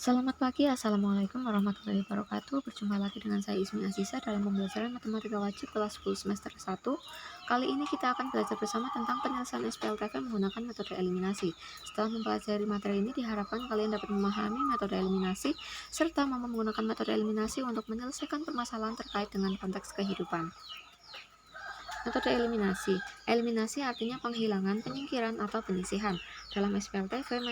Selamat pagi, Assalamualaikum warahmatullahi wabarakatuh. Berjumpa lagi dengan saya Ismi Aziza dalam pembelajaran Matematika Wajib kelas 10 semester 1. Kali ini kita akan belajar bersama tentang penyelesaian SPLTV menggunakan metode eliminasi. Setelah mempelajari materi ini, diharapkan kalian dapat memahami metode eliminasi serta mampu menggunakan metode eliminasi untuk menyelesaikan permasalahan terkait dengan konteks kehidupan. Metode eliminasi. Eliminasi artinya penghilangan, penyingkiran, atau penyisihan. Dalam SPLTV,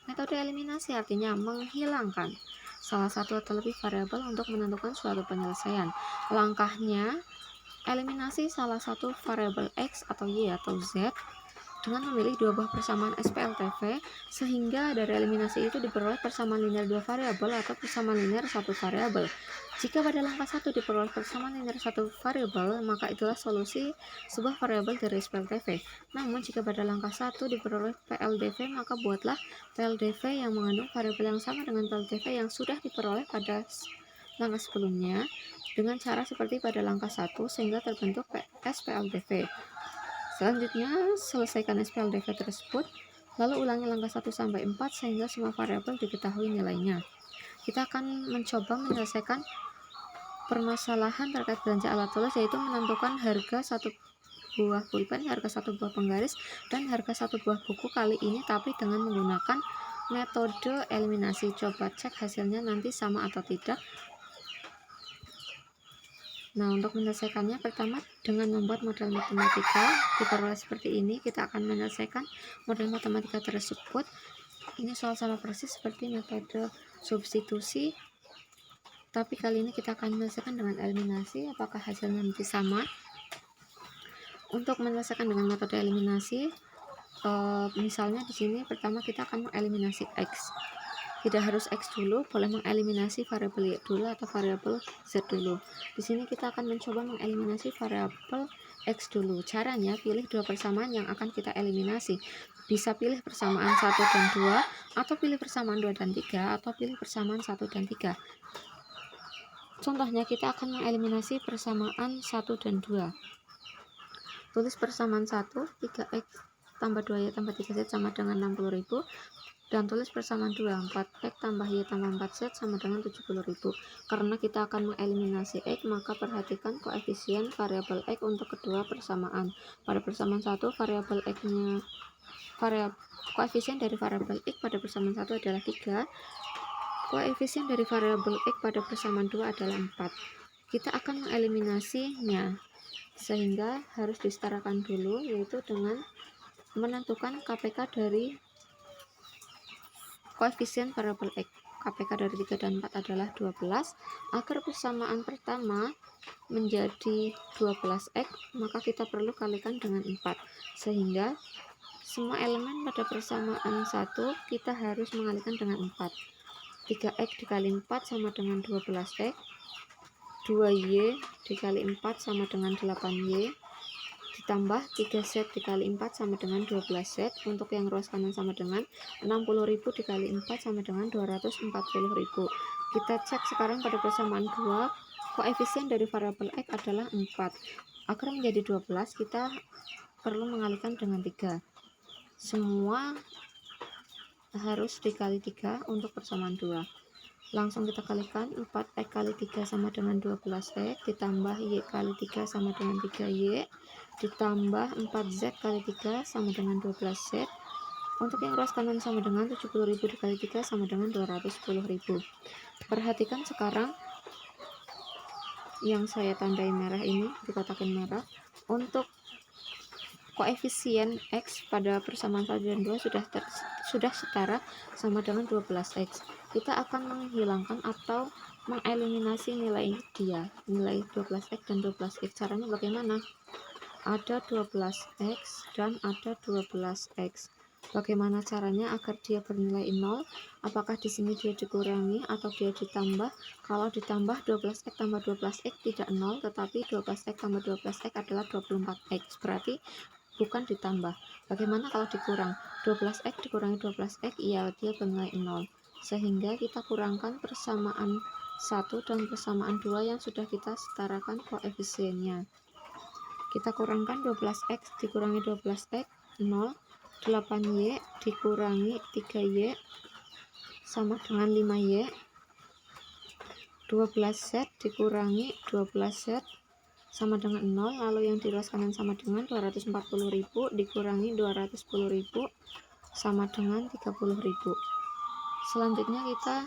metode eliminasi artinya menghilangkan salah satu atau lebih variabel untuk menentukan suatu penyelesaian. Langkahnya, eliminasi salah satu variabel X atau Y atau Z dengan memilih dua buah persamaan SPLTV, sehingga dari eliminasi itu diperoleh persamaan linear dua variabel atau persamaan linear satu variabel. Jika pada langkah 1 diperoleh persamaan linear satu variabel, maka itulah solusi sebuah variabel dari SPLTV. Namun jika pada langkah 1 diperoleh PLDV, maka buatlah PLDV yang mengandung variabel yang sama dengan PLDV yang sudah diperoleh pada langkah sebelumnya dengan cara seperti pada langkah 1 sehingga terbentuk SPLDV. Selanjutnya, selesaikan SPLDV tersebut, lalu ulangi langkah 1 sampai 4 sehingga semua variabel diketahui nilainya. Kita akan mencoba menyelesaikan permasalahan terkait belanja alat tulis, yaitu menentukan harga satu buah pulpen, harga satu buah penggaris, dan harga satu buah buku kali ini tapi dengan menggunakan metode eliminasi. Coba cek hasilnya nanti sama atau tidak. Nah, untuk menyelesaikannya, pertama dengan membuat model matematika diperoleh seperti ini. Kita akan menyelesaikan model matematika tersebut. Ini soal sama persis seperti metode substitusi, tapi kali ini kita akan menyelesaikan dengan eliminasi. Apakah hasilnya nanti sama? Untuk menyelesaikan dengan metode eliminasi, misalnya di sini pertama kita akan mengeliminasi X. Tidak harus X dulu, boleh mengeliminasi variabel Y dulu atau variabel Z dulu. Di sini kita akan mencoba mengeliminasi variabel X dulu. Caranya, pilih dua persamaan yang akan kita eliminasi. Bisa pilih persamaan 1 dan 2, atau pilih persamaan 2 dan 3, atau pilih persamaan 1 dan 3. Contohnya, kita akan mengeliminasi persamaan 1 dan 2. Tulis persamaan 1, 3X tambah 2Y tambah 3Z sama dengan 60.000. Dan tulis persamaan 2, 4X tambah Y tambah 4Z sama dengan 70.000. Karena kita akan mengeliminasi X, maka perhatikan koefisien variabel X untuk kedua persamaan. Pada persamaan 1, variabel X-nya koefisien dari variabel X pada persamaan 1 adalah 3. Koefisien dari variabel X pada persamaan 2 adalah 4. Kita akan mengeliminasinya, sehingga harus disetarakan dulu, yaitu dengan menentukan KPK dari koefisien variabel X. KPK dari 3 dan 4 adalah 12. Agar persamaan pertama menjadi 12X, maka kita perlu kalikan dengan 4. Sehingga semua elemen pada persamaan 1 kita harus mengalikan dengan 4. 3X dikali 4 sama dengan 12X. 2Y dikali 4 sama dengan 8Y. Ditambah 3Z dikali 4 sama dengan 12Z. Untuk yang ruas kanan sama dengan 60.000 dikali 4 sama dengan 240.000. Kita cek sekarang pada persamaan 2, koefisien dari variabel X adalah 4. Agar menjadi 12, kita perlu mengalihkan dengan 3. Semua harus dikali 3 untuk persamaan 2. Langsung kita kalikan, 4X kali 3 sama dengan 12X, ditambah Y kali 3 sama dengan 3Y, ditambah 4Z kali 3 sama dengan 12Z. Untuk yang ruas kanan sama dengan 70.000 dikali 3 sama dengan 210.000. Perhatikan sekarang yang saya tandai merah ini, dikotakin merah. Untuk koefisien X pada persamaan 1 dan 2 sudah setara sama dengan 12X. Kita akan menghilangkan atau mengeliminasi nilai dia, nilai 12X dan 12X. Caranya bagaimana? Ada 12X dan ada 12X. Bagaimana caranya agar dia bernilai 0? Apakah di sini dia dikurangi atau dia ditambah? Kalau ditambah, 12X tambah 12X tidak 0, tetapi 12X tambah 12X adalah 24X. Berarti bukan ditambah. Bagaimana kalau dikurang? 12X dikurangi 12X, iya, dia bernilai 0. Sehingga kita kurangkan persamaan 1 dan persamaan 2 yang sudah kita setarakan koefisiennya. Kita kurangkan 12X dikurangi 12X, 0. 8Y dikurangi 3Y sama dengan 5Y. 12Z dikurangi 12Z sama dengan 0, lalu yang di ruas kanan sama dengan 240.000 dikurangi 210.000 sama dengan 30.000. Selanjutnya kita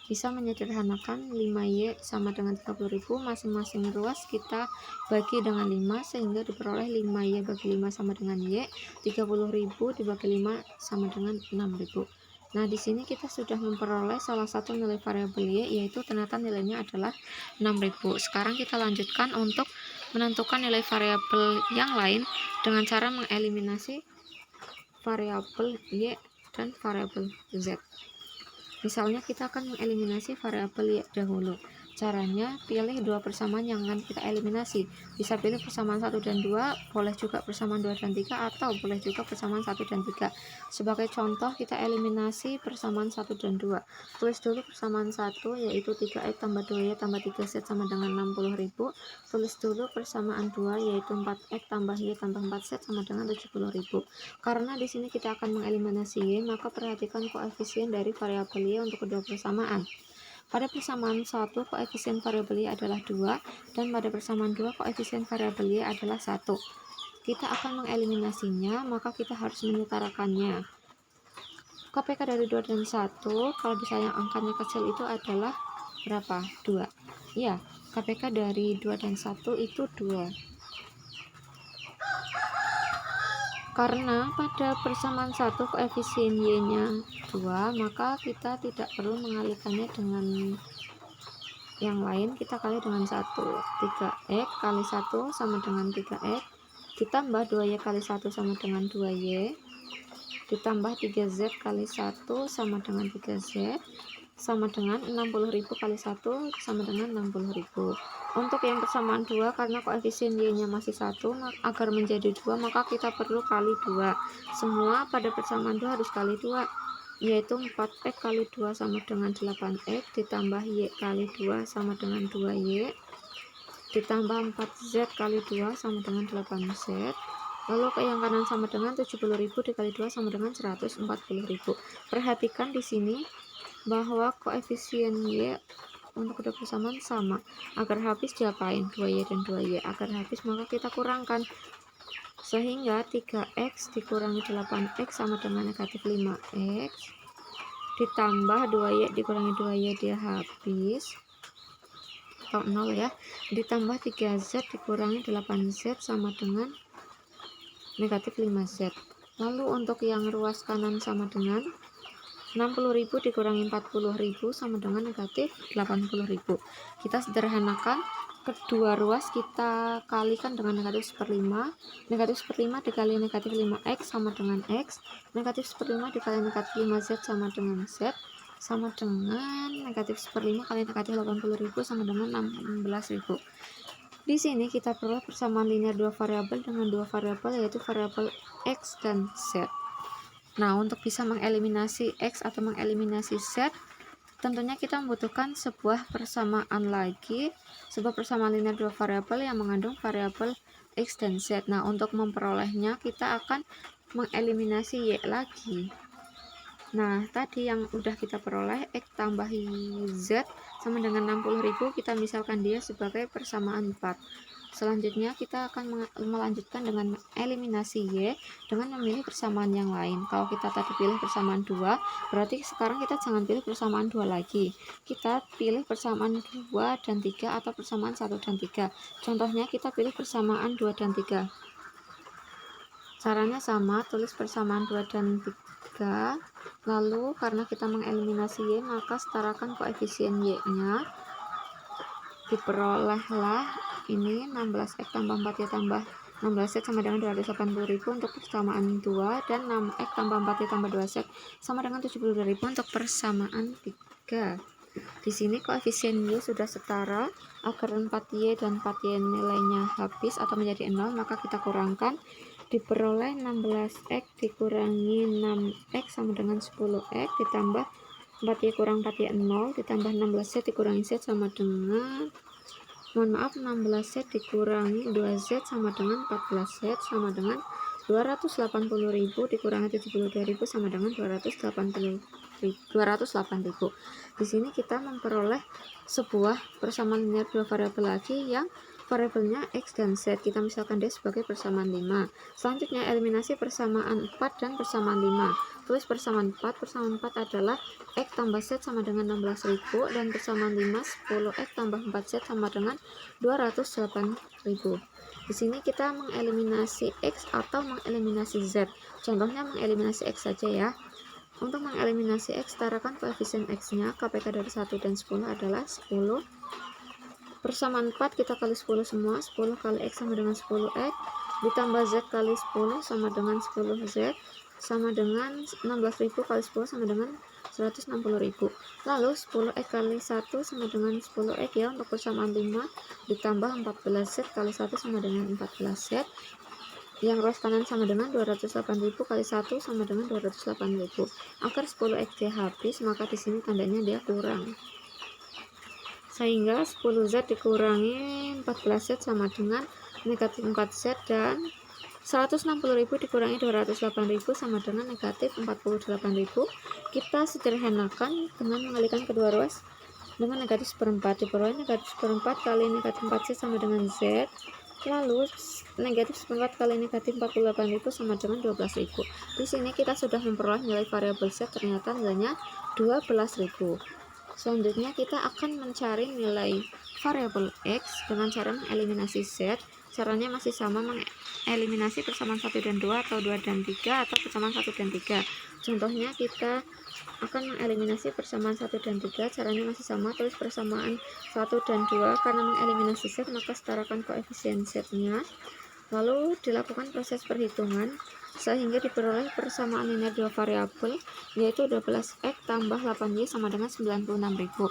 bisa menyederhanakan 5Y sama dengan 30.000, masing-masing ruas kita bagi dengan 5 sehingga diperoleh 5Y bagi 5 sama dengan Y, 30.000 dibagi 5 sama dengan 6.000. Nah, di sini kita sudah memperoleh salah satu nilai variabel Y, yaitu ternyata nilainya adalah 6.000. Sekarang kita lanjutkan untuk menentukan nilai variabel yang lain dengan cara mengeliminasi variabel Y dan variabel Z. Misalnya kita akan mengeliminasi variabel Y dahulu. Caranya pilih dua persamaan yang akan kita eliminasi. Bisa pilih persamaan 1 dan 2, boleh juga persamaan 2 dan 3, atau boleh juga persamaan 1 dan 3. Sebagai contoh kita eliminasi persamaan 1 dan 2. Tulis dulu persamaan 1 yaitu 3X tambah 2Y tambah 3Z sama dengan 60.000. Tulis dulu persamaan 2 yaitu 4X tambah Y tambah 4Z sama dengan 70.000. Karena di sini kita akan mengeliminasi Y, maka perhatikan koefisien dari variabel Y untuk kedua persamaan. Pada persamaan 1, koefisien variabel Y adalah 2, dan pada persamaan 2, koefisien variabel Y adalah 1. Kita akan mengeliminasinya, maka kita harus menyetarakannya. KPK dari 2 dan 1, kalau misalnya angkanya kecil itu adalah berapa? 2. Ya, KPK dari 2 dan 1 itu 2. Karena pada persamaan 1 koefisien Y-nya 2, maka kita tidak perlu mengalihkannya dengan yang lain, kita kali dengan 1. 3X kali 1 sama dengan 3X, ditambah 2Y kali 1 sama dengan 2Y, ditambah 3Z kali 1 sama dengan 3Z, sama dengan 60.000 kali 1 sama dengan 60.000. Untuk yang persamaan 2, karena koefisien Y-nya masih 1, agar menjadi 2 maka kita perlu kali 2. Semua pada persamaan 2 harus kali 2, yaitu 4X kali 2 sama dengan 8X, ditambah Y kali 2 sama dengan 2Y, ditambah 4Z kali 2 sama dengan 8Z. Lalu ke yang kanan sama dengan 70.000 dikali 2 sama dengan 140.000. Perhatikan di sini bahwa koefisien Y untuk kedua persamaan sama. Agar habis diapain? 2Y dan 2Y. Agar habis maka kita kurangkan. Sehingga 3X dikurangi 8X sama dengan negatif 5X. Ditambah 2Y dikurangi 2Y dia habis. Atau 0 ya. Ditambah 3Z dikurangi 8Z sama dengan negatif 5Z. Lalu untuk yang ruas kanan sama dengan 60.000 dikurangi 40.000 sama dengan negatif 80.000. Kita sederhanakan, kedua ruas kita kalikan dengan negatif 1/5. Negatif 1/5 dikali negatif 5X sama dengan X. Negatif 1/5 dikali negatif 5Z sama dengan Z, sama dengan negatif 1/5 kali negatif 80.000 sama dengan 16.000. Di sini kita peroleh persamaan linear dua variabel dengan dua variabel, yaitu variabel X dan Z. Nah, untuk bisa mengeliminasi X atau mengeliminasi Z, tentunya kita membutuhkan sebuah persamaan lagi, sebuah persamaan linear dua variabel yang mengandung variabel X dan Z. Nah, untuk memperolehnya kita akan mengeliminasi Y lagi. Nah, tadi yang udah kita peroleh X tambah Z sama dengan 60.000, kita misalkan dia sebagai persamaan 4. Selanjutnya kita akan melanjutkan dengan eliminasi Y dengan memilih persamaan yang lain. Kalau kita tadi pilih persamaan 2, berarti sekarang kita jangan pilih persamaan 2 lagi. Kita pilih persamaan 2 dan 3 atau persamaan 1 dan 3. Contohnya kita pilih persamaan 2 dan 3. Caranya sama, tulis persamaan 2 dan 3. Lalu karena kita mengeliminasi Y, maka setarakan koefisien Y-nya. Diperolehlah ini 16X tambah 4Y tambah 16Z sama dengan 280.000 untuk persamaan 2, dan 6X tambah 4Y tambah 2Z sama dengan 72.000 untuk persamaan 3. Di sini koefisien Y sudah setara. Agar 4Y dan 4Y nilainya habis atau menjadi 0, maka kita kurangkan. Diperoleh 16X dikurangi 6X sama dengan 10X, ditambah 4Y kurang 4Y 0, ditambah 16Z dikurangi Z sama dengan 16Z dikurangi 2Z sama dengan 14Z sama dengan 280.000 dikurangi 72.000 sama dengan 208.000. Di sini kita memperoleh sebuah persamaan linear dua variabel lagi yang variabelnya X dan Z. Kita misalkan dia sebagai persamaan 5. Selanjutnya eliminasi persamaan 4 dan persamaan 5. Tulis persamaan 4. Persamaan 4 adalah X tambah Z sama dengan 16.000 dan persamaan 5 10X tambah 4Z sama dengan 208.000. Di sini kita mengeliminasi X atau mengeliminasi Z. Contohnya mengeliminasi X saja ya. Untuk mengeliminasi X, setarakan koefisien X-nya. KPK dari 1 dan 10 adalah 10. Persamaan 4 kita kali 10 semua. 10 kali X sama dengan 10X. Ditambah Z kali 10 sama dengan 10Z. Sama dengan 16.000 kali 10 sama dengan 160.000. Lalu 10X kali 1 sama dengan 10X ya untuk persamaan 5. Ditambah 14Z kali 1 sama dengan 14Z. Yang ruas kanan sama dengan 208.000 kali 1 sama dengan 208.000. Agar 10X dia habis, maka di sini tandanya dia kurang. Sehingga 10Z dikurangi 14Z sama dengan negatif 4Z dan 160.000 dikurangi 208.000 sama dengan negatif 48.000. Kita sederhanakan dengan mengalihkan kedua ruas dengan negatif seperempat. Diperoleh negatif seperempat kali negatif 4Z sama dengan Z. Lalu negatif seperempat kali negatif 48.000 sama dengan 12.000. Di sini kita sudah memperoleh nilai variabel Z, ternyata nilainya 12.000. Selanjutnya kita akan mencari nilai variabel X dengan cara mengeliminasi Z. Caranya masih sama, mengeliminasi persamaan 1 dan 2 atau 2 dan 3 atau persamaan 1 dan 3. Contohnya kita akan mengeliminasi persamaan 1 dan 3. Caranya masih sama, tulis persamaan 1 dan 2. Karena mengeliminasi Z, maka setarakan koefisien Z-nya. Lalu dilakukan proses perhitungan sehingga diperoleh persamaan linear dua variabel, yaitu 12X tambah 8Y sama dengan 96.000.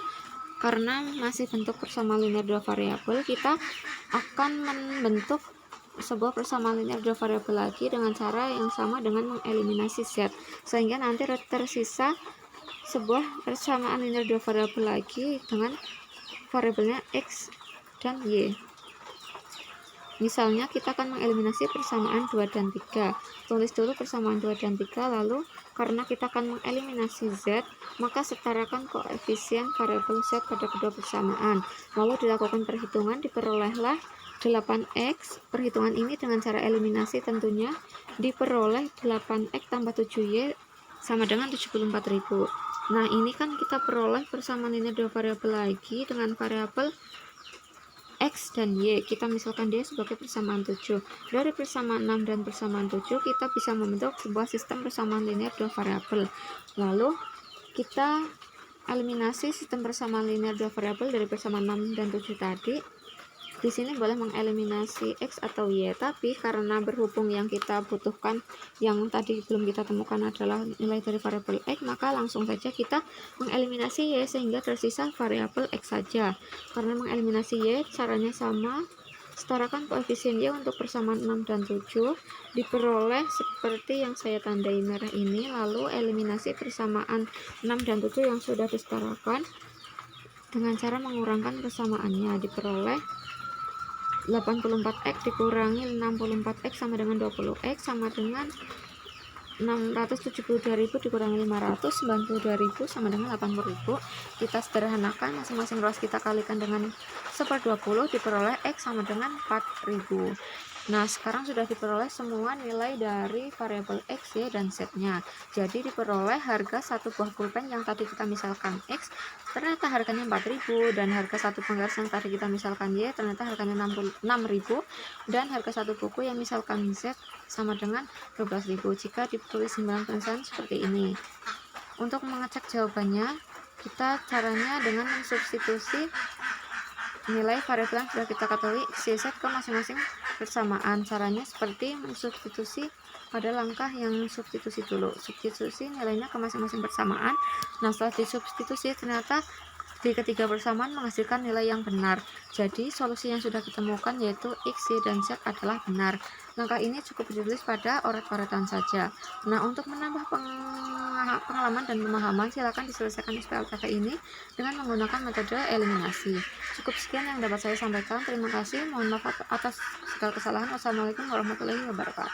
Karena masih bentuk persamaan linear dua variabel, kita akan membentuk sebuah persamaan linear dua variabel lagi dengan cara yang sama dengan mengeliminasi Z, sehingga nanti tersisa sebuah persamaan linear dua variabel lagi dengan variabelnya X dan Y. Misalnya kita akan mengeliminasi persamaan 2 dan 3. Tulis dulu persamaan 2 dan 3, lalu karena kita akan mengeliminasi Z, maka setarakan koefisien variabel Z pada kedua persamaan. Lalu dilakukan perhitungan, diperolehlah 8X. Perhitungan ini dengan cara eliminasi tentunya diperoleh 8X tambah 7Y sama dengan 74.000. Nah, ini kan kita peroleh persamaan linear dua variabel lagi dengan variabel X dan Y. Kita misalkan dia sebagai persamaan 7. Dari persamaan 6 dan persamaan 7 kita bisa membentuk sebuah sistem persamaan linear dua variabel. Lalu kita eliminasi sistem persamaan linear dua variabel dari persamaan 6 dan 7 tadi. Di sini boleh mengeliminasi X atau Y, tapi karena berhubung yang kita butuhkan yang tadi belum kita temukan adalah nilai dari variabel X, maka langsung saja kita mengeliminasi Y sehingga tersisa variabel X saja. Karena mengeliminasi Y caranya sama, setarakan koefisien Y untuk persamaan 6 dan 7 diperoleh seperti yang saya tandai merah ini, lalu eliminasi persamaan 6 dan 7 yang sudah disetarakan dengan cara mengurangkan persamaannya. Diperoleh 84X dikurangi 64X sama dengan 20X sama dengan 672.000 dikurangi 592.000 sama dengan 80.000. Kita sederhanakan, masing-masing ruas kita kalikan dengan 1/20, diperoleh X sama dengan 4.000. Nah, sekarang sudah diperoleh semua nilai dari variabel X, Y, dan Z-nya. Jadi diperoleh harga satu buah pulpen yang tadi kita misalkan X, ternyata harganya 4.000, dan harga satu penggaris yang tadi kita misalkan Y, ternyata harganya 6.000, dan harga satu buku yang misalkan Z sama dengan 12.000. Jika ditulis 9 tulisan seperti ini. Untuk mengecek jawabannya, kita caranya dengan mensubstitusi nilai variabel yang sudah kita ketahui X, Y, Z ke masing-masing persamaan. Caranya seperti mensubstitusi pada langkah yang substitusi dulu. Substitusi nilainya ke masing-masing persamaan. Nah, setelah disubstitusi ternyata di ketiga persamaan menghasilkan nilai yang benar. Jadi solusi yang sudah ditemukan yaitu X, Y, dan Z adalah benar. Langkah ini cukup ditulis pada oret-oretan saja. Nah, untuk menambah pengalaman dan pemahaman, silakan diselesaikan SPLTK ini dengan menggunakan metode eliminasi. Cukup sekian yang dapat saya sampaikan. Terima kasih. Mohon maaf atas segala kesalahan. Wassalamualaikum warahmatullahi wabarakatuh.